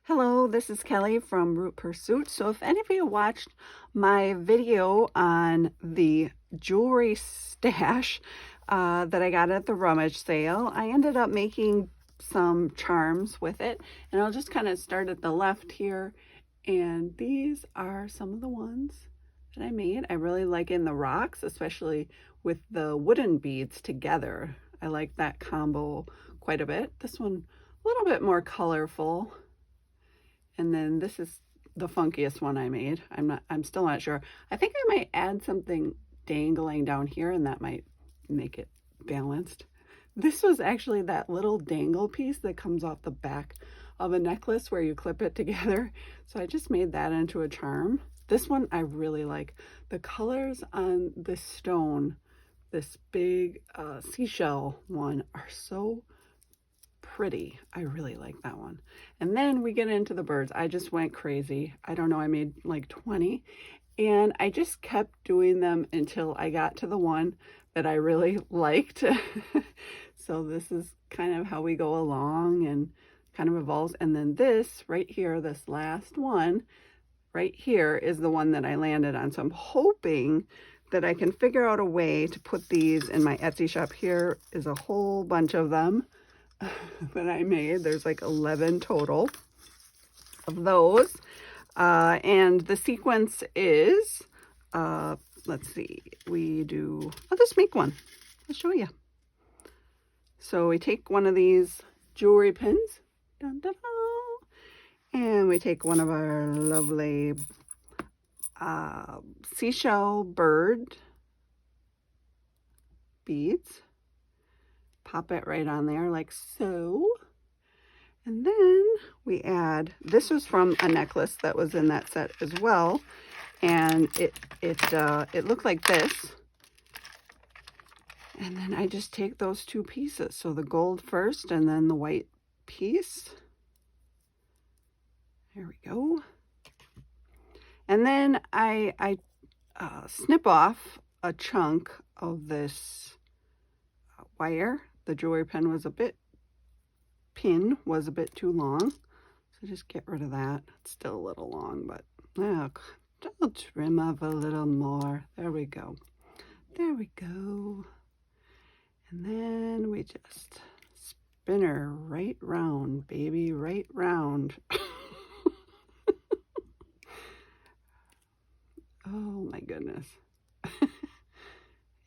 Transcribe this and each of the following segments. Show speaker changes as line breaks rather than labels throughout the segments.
Hello, this is Kelly from Root Pursuit. So if any of you watched my video on the jewelry stash that I got at the rummage sale, I ended up making some charms with it. And I'll just kind of start at the left here. And these are some of the ones that I made. I really like in the rocks, especially with the wooden beads together. I like that combo quite a bit. This one a little bit more colorful. And then this is the funkiest one I made. I'm still not sure. I think I might add something dangling down here and that might make it balanced. This was actually that little dangle piece that comes off the back of a necklace where you clip it together. So I just made that into a charm. This one I really like. The colors on this stone, this big seashell one, are so pretty. I really like that one. And then we get into the birds. I just went crazy. I don't know, I made like 20 and I just kept doing them until I got to the one that I really liked. So this is kind of how we go along and kind of evolves. And then this right here, this last one right here is the one that I landed on. So I'm hoping that I can figure out a way to put these in my Etsy shop. Here is a whole bunch of them that I made. There's like 11 total of those. And the sequence is, let's see, I'll just make one. I'll show you. So we take one of these jewelry pins, dun, dun, dun, and we take one of our lovely seashell bird beads. Pop it right on there like so. And then we add, this was from a necklace that was in that set as well. And it looked like this. And then I just take those two pieces. So the gold first and then the white piece. There we go. And then I snip off a chunk of this wire. The jewelry pin was a bit too long. So just get rid of that. It's still a little long, but I'll trim off a little more. There we go. There we go. And then we just spin her right round, baby, right round. Oh my goodness.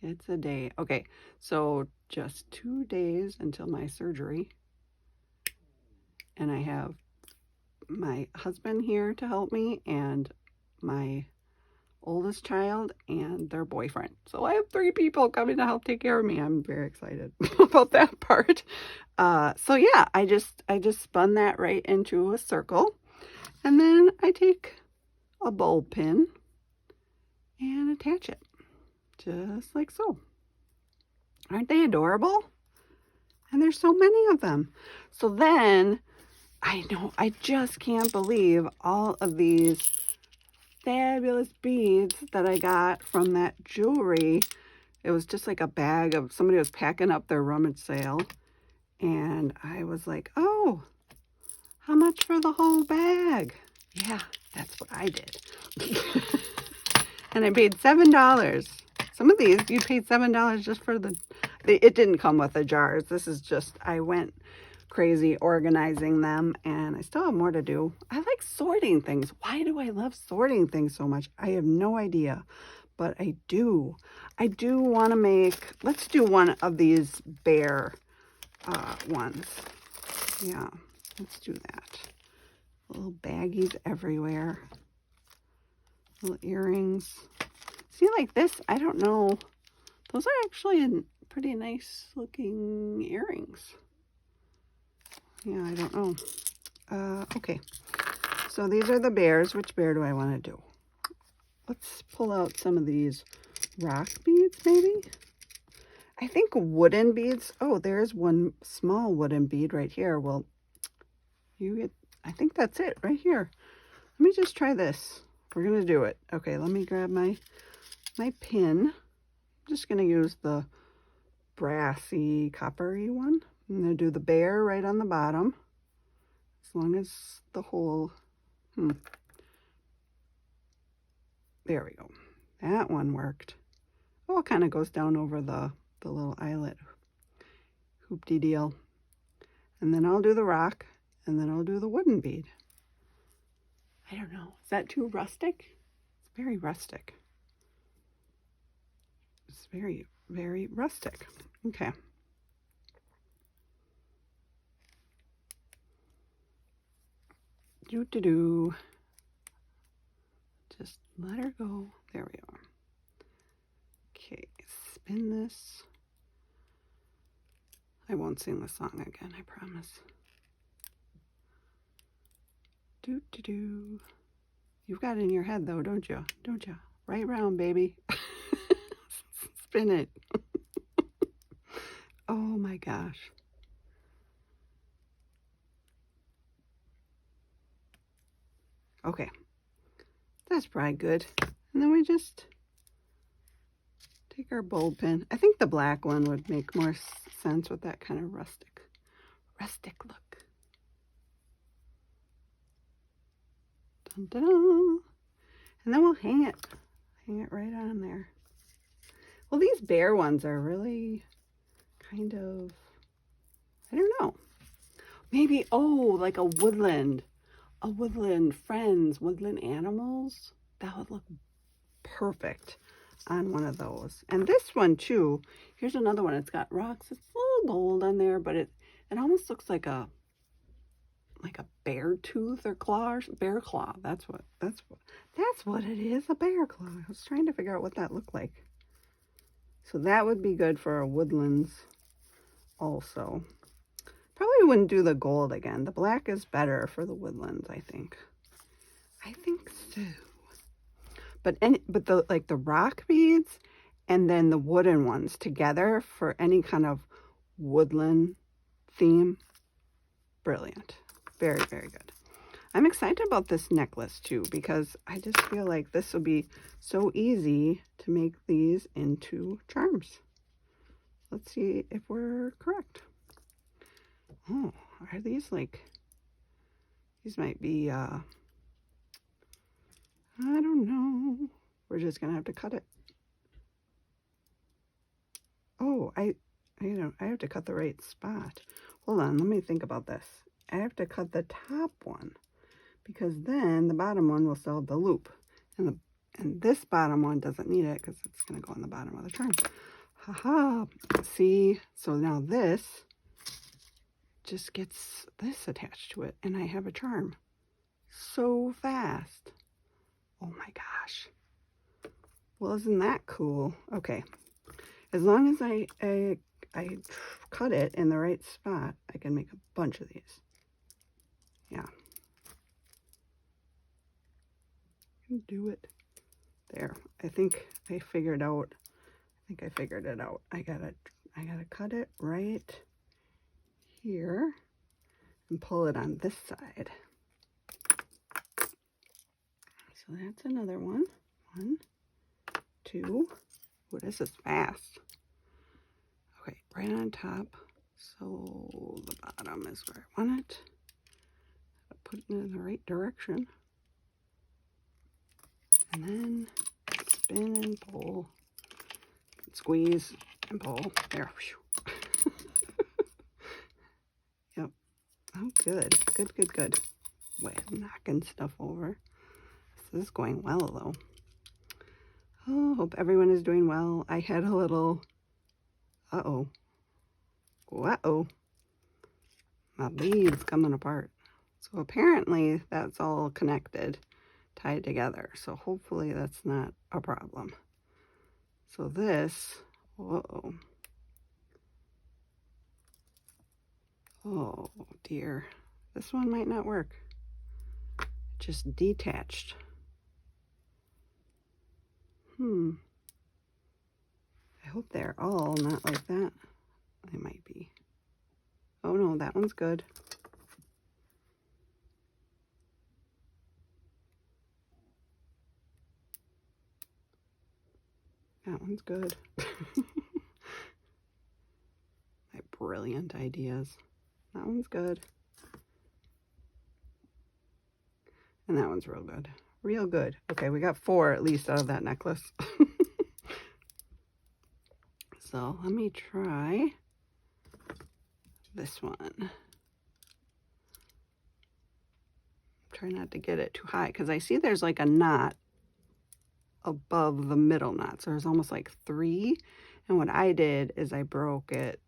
It's a day. Okay, so just 2 days until my surgery. And I have my husband here to help me and my oldest child and their boyfriend. So I have 3 people coming to help take care of me. I'm very excited about that part. So yeah, I just spun that right into a circle. And then I take a bowl pin and attach it. Just like so. Aren't they adorable? And there's so many of them. So then, I know, I just can't believe all of these fabulous beads that I got from that jewelry. It was just like a bag of, somebody was packing up their rummage sale. And I was like, oh, how much for the whole bag? Yeah, that's what I did. And I paid $7. Some of these, you paid $7 just for it didn't come with the jars. This is just, I went crazy organizing them and I still have more to do. I like sorting things. Why do I love sorting things so much? I have no idea, but I do. I do want to make, let's do one of these bear ones. Yeah, let's do that. Little baggies everywhere. Little earrings. See, like this, I don't know. Those are actually pretty nice looking earrings. Yeah, I don't know. Okay, so these are the bears. Which bear do I want to do? Let's pull out some of these rock beads, maybe. I think wooden beads. Oh, there's one small wooden bead right here. Well, I think that's it right here. Let me just try this. We're going to do it. Okay, let me grab my pin. I'm just going to use the brassy, coppery one. I'm going to do the bear right on the bottom. As long as the hole, there we go. That one worked. Oh, it kind of goes down over the little eyelet hoopty deal. And then I'll do the rock, and then I'll do the wooden bead. I don't know. Is that too rustic? It's very rustic. It's very, very rustic. Okay. Do. Just let her go. There we are. Okay, spin this. I won't sing the song again, I promise. Do. You've got it in your head though, don't you? Don't you? Right round, baby. Spin it. Oh my gosh. Okay. That's probably good. And then we just take our bulb pin. I think the black one would make more sense with that kind of rustic look. Dun, dun, dun. And then we'll hang it right on there. Well, these bear ones are really kind of, I don't know. Maybe, oh, like a woodland friends, woodland animals. That would look perfect on one of those. And this one too, here's another one. It's got rocks. It's a little gold on there, but it almost looks like a bear tooth or claw, or bear claw. That's what it is, a bear claw. I was trying to figure out what that looked like. So that would be good for our woodlands also. Probably wouldn't do the gold again. The black is better for the woodlands, I think. I think so. But the rock beads and then the wooden ones together for any kind of woodland theme, brilliant. Very, very good. I'm excited about this necklace too, because I just feel like this will be so easy to make these into charms. Let's see if we're correct. Oh, are these like, these might be, I don't know. We're just going to have to cut it. Oh, I have to cut the right spot. Hold on, let me think about this. I have to cut the top one, because then the bottom one will still have the loop. And this bottom one doesn't need it because it's going to go on the bottom of the charm. Haha. See? So now this just gets this attached to it, and I have a charm. So fast. Oh my gosh. Well, isn't that cool? Okay. As long as I cut it in the right spot, I can make a bunch of these. Yeah. Do it. There. I think I figured out. I figured it out. I gotta cut it right here and pull it on this side. So that's another one. 1, 2. Oh, this is fast. Okay, right on top. So the bottom is where I want it. Put it in the right direction. And then spin and pull. Squeeze and pull. There. Yep. Oh, good. Good. Wait, I'm knocking stuff over. This is going well, though. Oh, hope everyone is doing well. I had a little... Uh-oh. My bead's coming apart. So apparently that's all connected, tied together. So hopefully that's not a problem. So this... Uh-oh. Oh, dear. This one might not work. Just detached. I hope they're all not like that. They might be. Oh no, that one's good. That one's good. My brilliant ideas. That one's good. And that one's real good. Real good. Okay, we got 4 at least out of that necklace. So let me try this one. Try not to get it too high because I see there's like a knot above the middle knot. So there's almost like 3. And what I did is I broke it.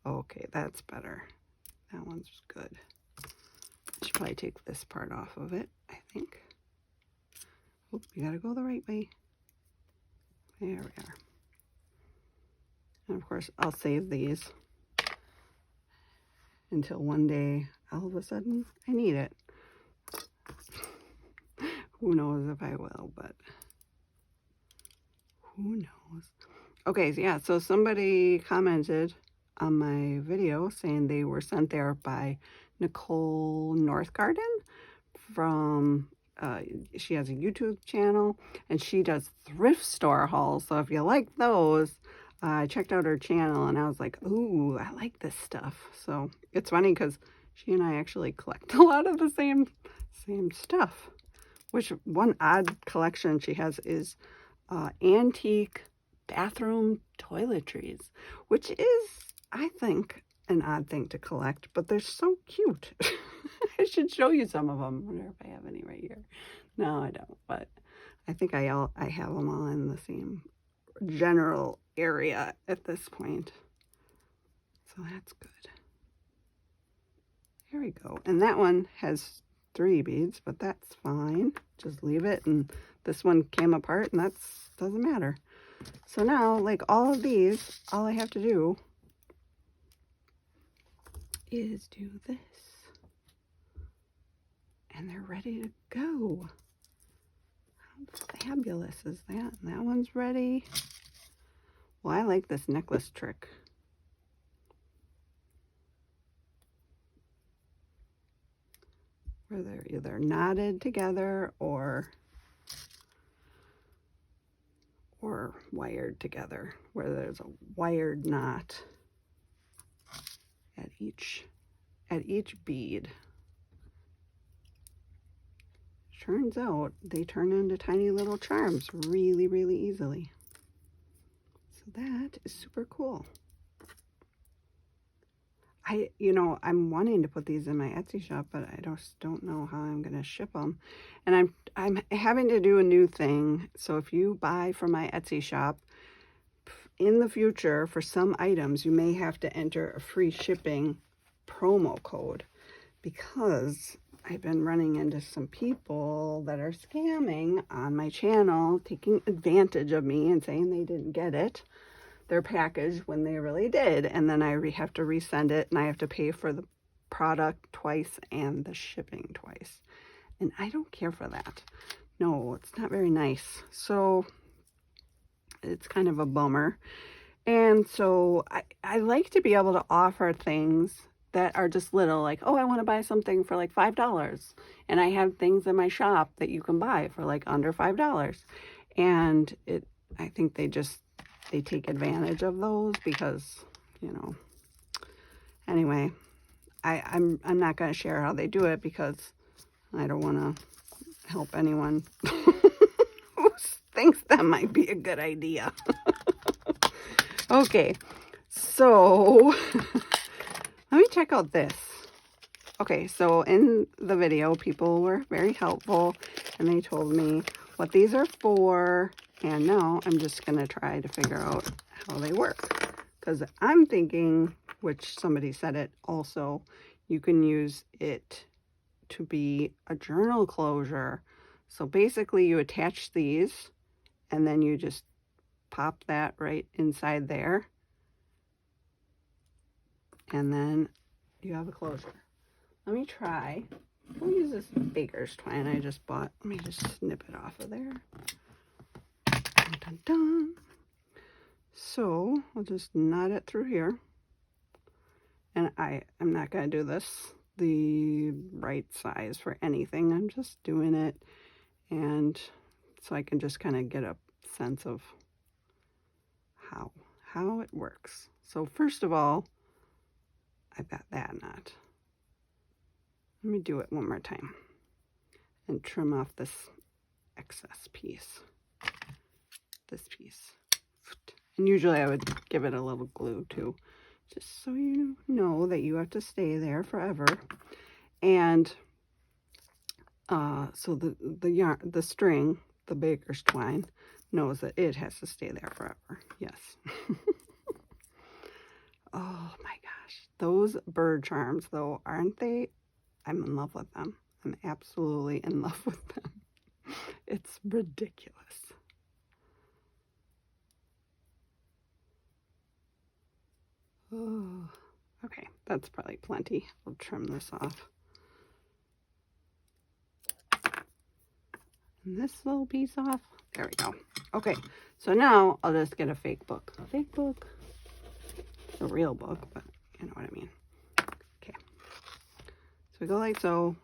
Okay, that's better. That one's good. I should probably take this part off of it, I think. Oh, you gotta go the right way. There we are. And of course, I'll save these until one day, all of a sudden, I need it. Who knows if I will, but who knows? Okay, so yeah, so somebody commented on my video saying they were sent there by Nicole Northgarden from, she has a YouTube channel and she does thrift store hauls. So if you like those, I checked out her channel and I was like, ooh, I like this stuff. So it's funny because she and I actually collect a lot of the same stuff. Which one odd collection she has is antique bathroom toiletries, which is, I think, an odd thing to collect, but they're so cute. I should show you some of them. I wonder if I have any right here. No, I don't, but I think I have them all in the same general area at this point. So that's good. Here we go. And that one has 3 beads, but that's fine. Just leave it. And this one came apart and that's doesn't matter. So now, like all of these, all I have to do is do this. And they're ready to go. How fabulous is that? And that one's ready. Well, I like this necklace trick. Where they're either knotted together or wired together, where there's a wired knot at each bead. Turns out they turn into tiny little charms really, really easily. So that is super cool. I'm wanting to put these in my Etsy shop, but I just don't know how I'm going to ship them. And I'm having to do a new thing. So if you buy from my Etsy shop, in the future, for some items, you may have to enter a free shipping promo code because I've been running into some people that are scamming on my channel, taking advantage of me and saying they didn't get their package when they really did. And then I have to resend it and I have to pay for the product twice and the shipping twice. And I don't care for that. No, it's not very nice. So it's kind of a bummer. And so I like to be able to offer things that are just little, like, oh, I want to buy something for like $5. And I have things in my shop that you can buy for like under $5. And I think they take advantage of those because, anyway, I'm not going to share how they do it because I don't want to help anyone who thinks that might be a good idea. Okay, so let me check out this. Okay, so in the video, people were very helpful and they told me what these are for. And now I'm just going to try to figure out how they work. Because I'm thinking, which somebody said it also, you can use it to be a journal closure. So basically you attach these and then you just pop that right inside there. And then you have a closure. Let me try. We'll use this baker's twine I just bought. Let me just snip it off of there. Dun, dun, dun. So I'll just knot it through here. And I'm not going to do this the right size for anything. I'm just doing it. And so I can just kind of get a sense of how it works. So first of all, I've got that knot. Let me do it one more time. and trim off this excess piece. This piece. And usually I would give it a little glue too, just so you know that you have to stay there forever. And so the string, the baker's twine, knows that it has to stay there forever. Yes. Oh my gosh. Those bird charms though, aren't they? I'm in love with them. I'm absolutely in love with them. It's ridiculous. Oh, okay, that's probably plenty. I'll trim this off. And this little piece off. There we go. Okay, so now I'll just get a fake book. A fake book. It's a real book, but you know what I mean. Okay. So we go like so.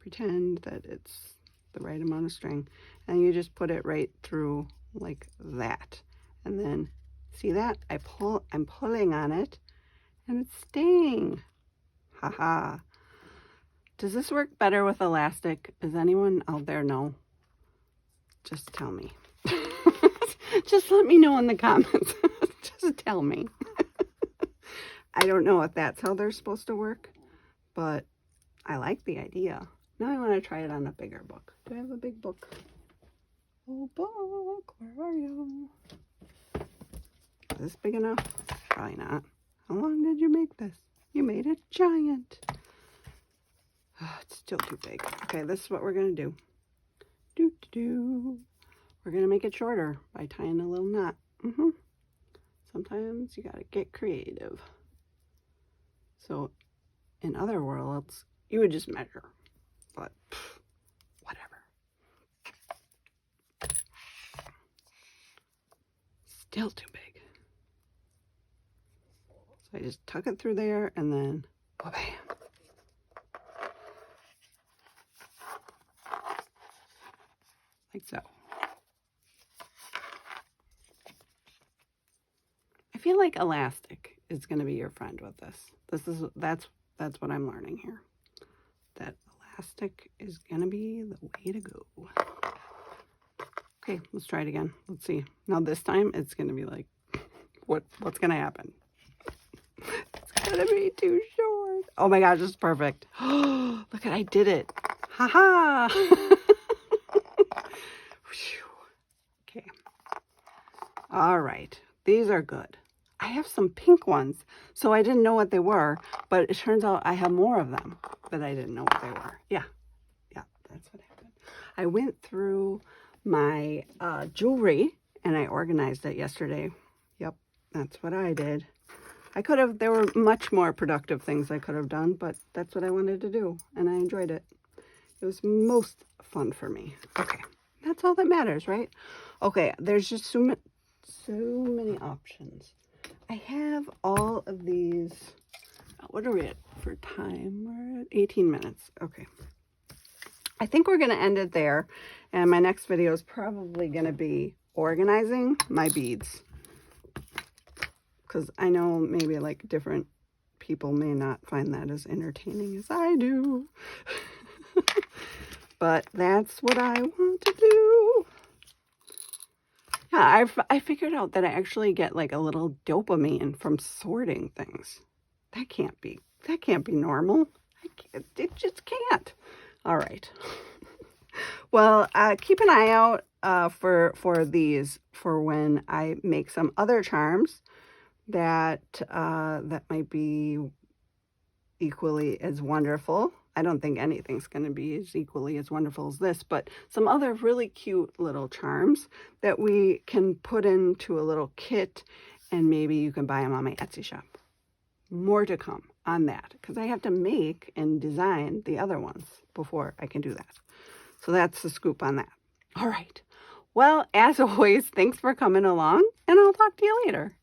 Pretend that it's the right amount of string. And you just put it right through like that. And then see that? I'm pulling on it and it's staying. Haha. Does this work better with elastic? Does anyone out there know? Just tell me. Just let me know in the comments. Just tell me. I don't know if that's how they're supposed to work, but I like the idea. Now I want to try it on a bigger book. Do I have a big book? Oh, book, where are you? Is this big enough? Probably not. How long did you make this? You made it giant. Oh, it's still too big. Okay, this is what we're going to do. We're going to make it shorter by tying a little knot. Sometimes you got to get creative. So, in other worlds, you would just measure. But, whatever. Still too big. So I just tuck it through there and then, bam. Like so. I feel like elastic is going to be your friend with this. That's what I'm learning here. That elastic is going to be the way to go. Okay, let's try it again. Let's see. Now this time it's going to be like, what's going to happen? It's going to be too short. Oh my gosh, it's perfect. Oh, look at, I did it. Haha. Okay. All right. These are good. I have some pink ones, so I didn't know what they were, but it turns out I have more of them, but I didn't know what they were. Yeah, that's what happened. I went through my jewelry, and I organized it yesterday. Yep, that's what I did. There were much more productive things I could have done, but that's what I wanted to do, and I enjoyed it. It was most fun for me. Okay, that's all that matters, right? Okay, there's just so many options. I have all of these. What are we at for time? We're at 18 minutes. Okay. I think we're going to end it there. And my next video is probably going to be organizing my beads. Because I know maybe like different people may not find that as entertaining as I do. But that's what I want to do. Yeah, I figured out that I actually get like a little dopamine from sorting things. That can't be normal. It just can't. All right. Well, keep an eye out for these for when I make some other charms that might be equally as wonderful. I don't think anything's going to be as equally as wonderful as this, but some other really cute little charms that we can put into a little kit, and maybe you can buy them on my Etsy shop. More to come on that, because I have to make and design the other ones before I can do that. So that's the scoop on that. All right. Well, as always, thanks for coming along, and I'll talk to you later.